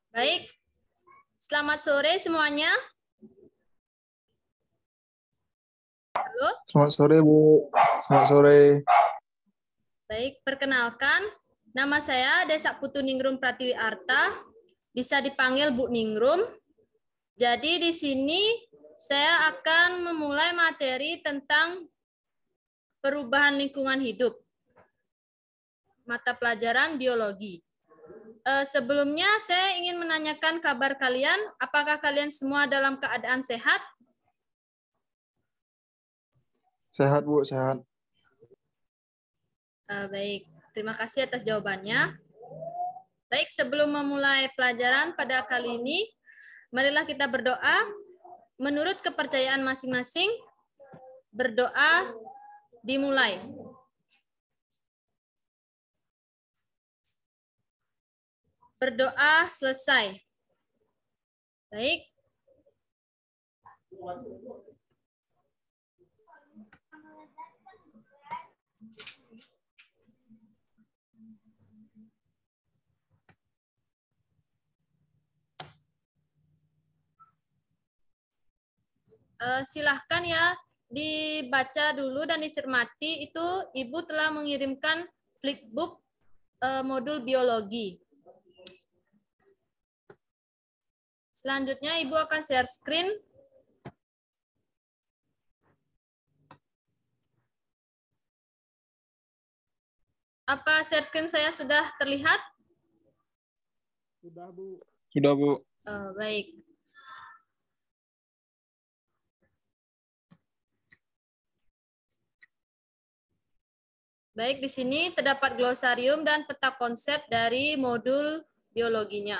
Baik, selamat sore semuanya. Halo. Selamat sore, Bu. Selamat sore. Baik, perkenalkan, nama saya Desa Putu Ningrum Pratiwi Arta, bisa dipanggil Bu Ningrum. Jadi di sini saya akan memulai materi tentang perubahan lingkungan hidup, mata pelajaran biologi. Sebelumnya saya ingin menanyakan kabar kalian, apakah kalian semua dalam keadaan sehat? Sehat, Bu. Sehat. Baik, terima kasih atas jawabannya. Baik, sebelum memulai pelajaran pada kali ini, marilah kita berdoa. Menurut kepercayaan masing-masing, berdoa dimulai. Berdoa selesai. Baik. Silahkan ya dibaca dulu dan dicermati. Itu Ibu telah mengirimkan flipbook modul biologi. Selanjutnya Ibu akan share screen. Apa share screen saya sudah terlihat? Sudah, Bu. Sudah, Bu. Baik. Baik, di sini terdapat glosarium dan peta konsep dari modul biologinya.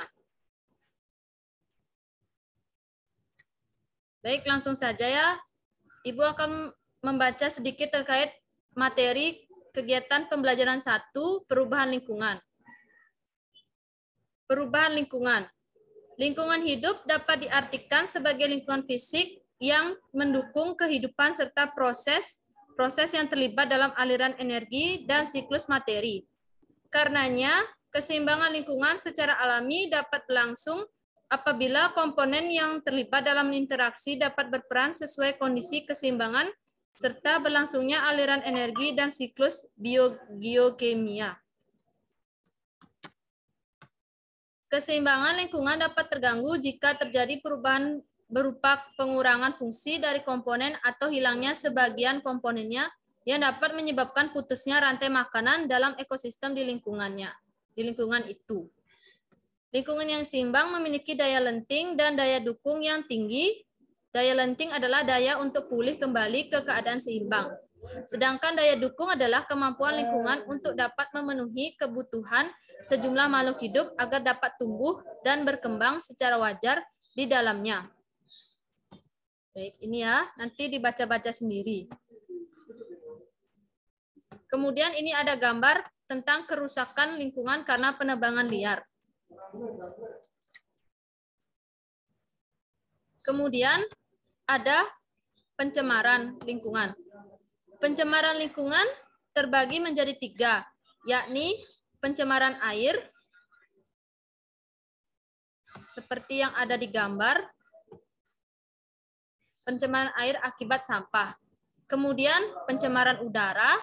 Baik, langsung saja ya. Ibu akan membaca sedikit terkait materi kegiatan pembelajaran 1, perubahan lingkungan. Perubahan lingkungan. Lingkungan hidup dapat diartikan sebagai lingkungan fisik yang mendukung kehidupan serta proses yang terlibat dalam aliran energi dan siklus materi. Karenanya, keseimbangan lingkungan secara alami dapat berlangsung apabila komponen yang terlibat dalam interaksi dapat berperan sesuai kondisi keseimbangan serta berlangsungnya aliran energi dan siklus geokimia. Keseimbangan lingkungan dapat terganggu jika terjadi perubahan berupa pengurangan fungsi dari komponen atau hilangnya sebagian komponennya yang dapat menyebabkan putusnya rantai makanan dalam ekosistem di lingkungan itu. Lingkungan yang seimbang memiliki daya lenting dan daya dukung yang tinggi. Daya lenting adalah daya untuk pulih kembali ke keadaan seimbang. Sedangkan daya dukung adalah kemampuan lingkungan untuk dapat memenuhi kebutuhan sejumlah makhluk hidup agar dapat tumbuh dan berkembang secara wajar di dalamnya. Baik, ini ya, nanti dibaca-baca sendiri. Kemudian ini ada gambar tentang kerusakan lingkungan karena penebangan liar. Kemudian ada pencemaran lingkungan. Pencemaran lingkungan terbagi menjadi 3, yakni pencemaran air, seperti yang ada di gambar, pencemaran air akibat sampah. Kemudian pencemaran udara,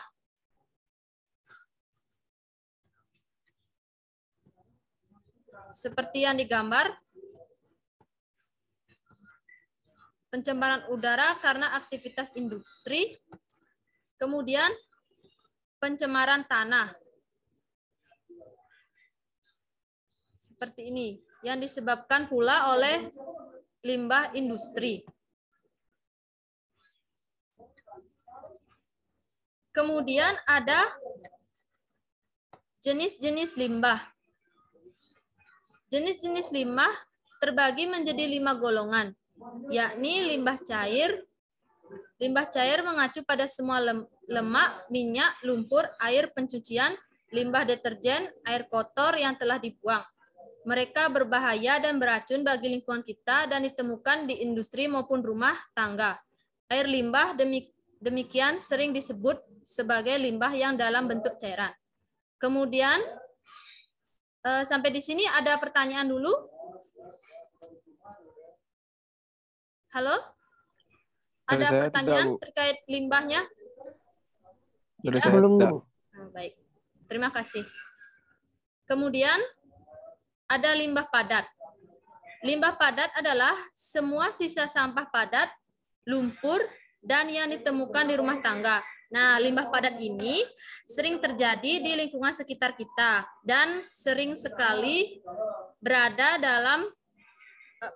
seperti yang digambar, pencemaran udara karena aktivitas industri. Kemudian pencemaran tanah, seperti ini, yang disebabkan pula oleh limbah industri. Kemudian ada jenis-jenis limbah. Jenis-jenis limbah terbagi menjadi 5 golongan, yakni limbah cair. Limbah cair mengacu pada semua lemak, minyak, lumpur, air pencucian, limbah deterjen, air kotor yang telah dibuang. Mereka berbahaya dan beracun bagi lingkungan kita dan ditemukan di industri maupun rumah tangga. Air limbah demikian sering disebut sebagai limbah yang dalam bentuk cairan. Kemudian, sampai di sini ada pertanyaan dulu? Halo? Dari Ada saya tidak, pertanyaan Bu. terkait limbahnya? Dari Tidak? saya Belum, tidak. Bu. Baik. Terima kasih. Kemudian ada limbah padat. Limbah padat adalah semua sisa sampah padat, lumpur, dan yang ditemukan di rumah tangga. Nah, limbah padat ini sering terjadi di lingkungan sekitar kita dan sering sekali berada dalam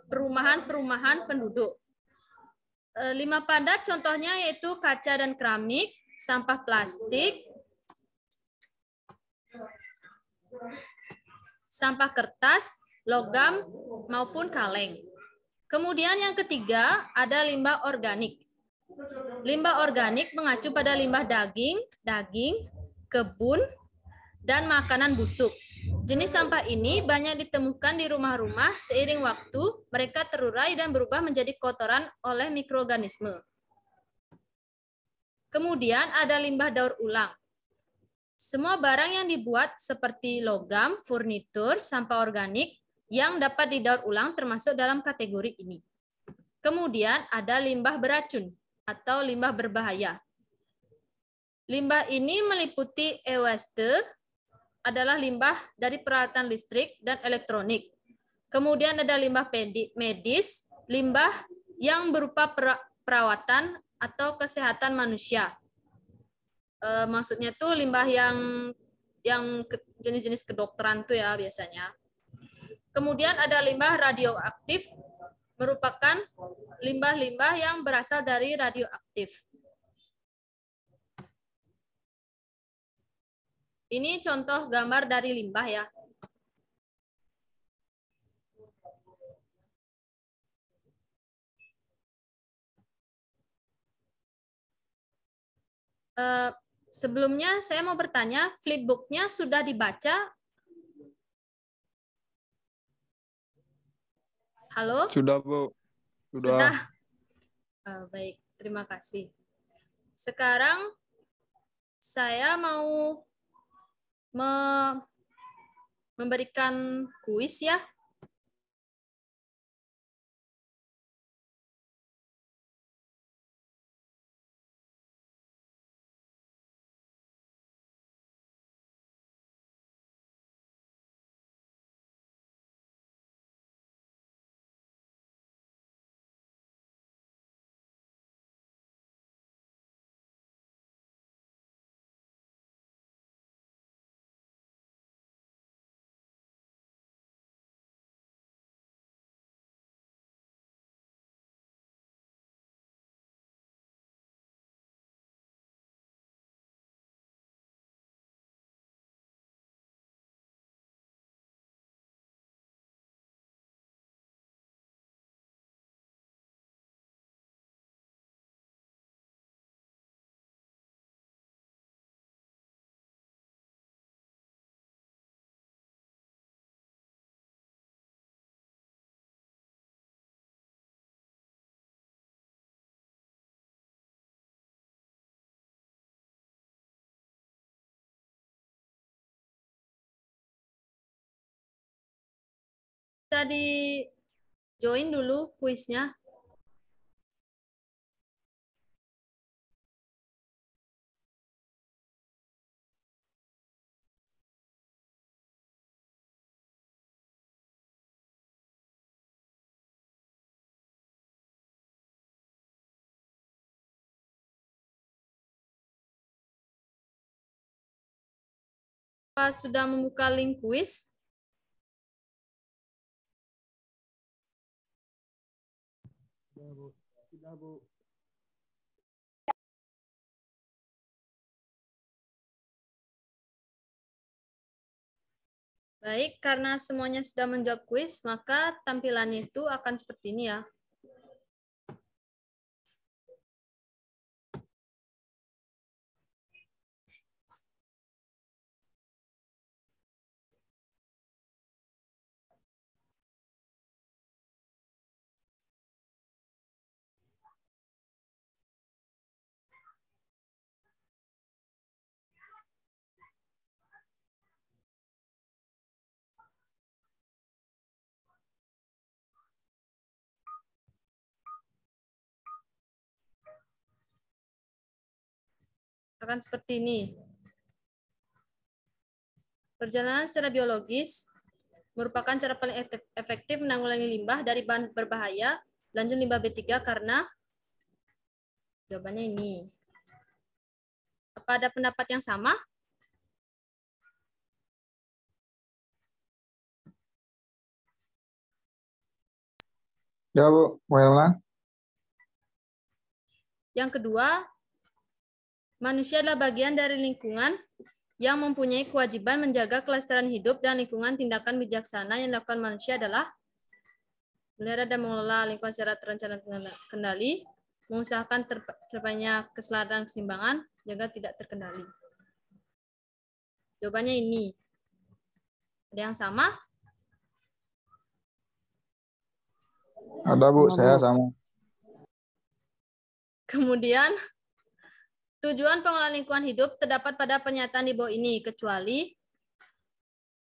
perumahan-perumahan penduduk. Limbah padat contohnya yaitu kaca dan keramik, sampah plastik, sampah kertas, logam, maupun kaleng. Kemudian yang ketiga ada limbah organik. Limbah organik mengacu pada limbah daging, kebun, dan makanan busuk. Jenis sampah ini banyak ditemukan di rumah-rumah seiring waktu mereka terurai dan berubah menjadi kotoran oleh mikroorganisme. Kemudian ada limbah daur ulang. Semua barang yang dibuat seperti logam, furnitur, sampah organik yang dapat didaur ulang termasuk dalam kategori ini. Kemudian ada limbah beracun atau limbah berbahaya. Limbah ini meliputi e-waste, adalah limbah dari peralatan listrik dan elektronik. Kemudian ada limbah medis, limbah yang berupa perawatan atau kesehatan manusia. Maksudnya tuh limbah yang jenis-jenis kedokteran tuh ya biasanya. Kemudian ada limbah radioaktif, merupakan limbah-limbah yang berasal dari radioaktif. Ini contoh gambar dari limbah ya. Sebelumnya saya mau bertanya, flipbooknya sudah dibaca? Halo? Sudah, Bu. Sudah. Baik, terima kasih. Sekarang saya mau memberikan kuis ya. Bisa di join dulu kuisnya. Pas sudah membuka link kuis, Sudah, Bu. baik, karena semuanya sudah menjawab kuis, maka tampilannya itu akan seperti ini ya. akan seperti ini. Perjalanan secara biologis merupakan cara paling efektif menanggulangi limbah dari bahan berbahaya, lanjut limbah B3 karena jawabannya ini. Apa ada pendapat yang sama? Ya, Bu. Mulai. Yang kedua, manusia adalah bagian dari lingkungan yang mempunyai kewajiban menjaga kelestarian hidup dan lingkungan. Tindakan bijaksana yang dilakukan manusia adalah melihara dan mengelola lingkungan secara terencana dan kendali, mengusahakan tercapainya keselarasan keseimbangan, jaga tidak terkendali. Jawabannya ini. Ada yang sama? Ada, Bu. Sama, Saya Bu. sama. Kemudian, tujuan pengelolaan lingkungan hidup terdapat pada pernyataan di bawah ini, kecuali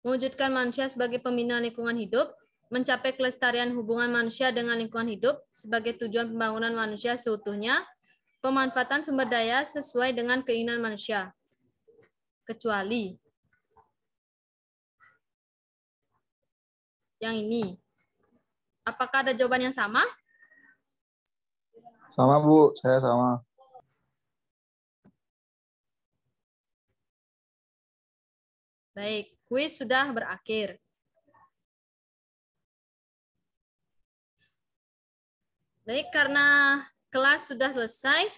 mewujudkan manusia sebagai pembina lingkungan hidup, mencapai kelestarian hubungan manusia dengan lingkungan hidup sebagai tujuan pembangunan manusia seutuhnya, pemanfaatan sumber daya sesuai dengan keinginan manusia. Kecuali yang ini. Apakah ada jawaban yang sama? Sama, Bu. Saya sama. Baik, kuis sudah berakhir. Baik, karena kelas sudah selesai,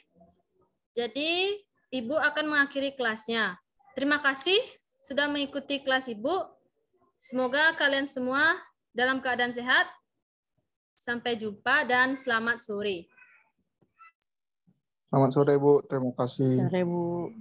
jadi Ibu akan mengakhiri kelasnya. Terima kasih sudah mengikuti kelas Ibu. Semoga kalian semua dalam keadaan sehat. Sampai jumpa dan selamat sore. Selamat sore, Bu. Terima kasih. Sore, Bu.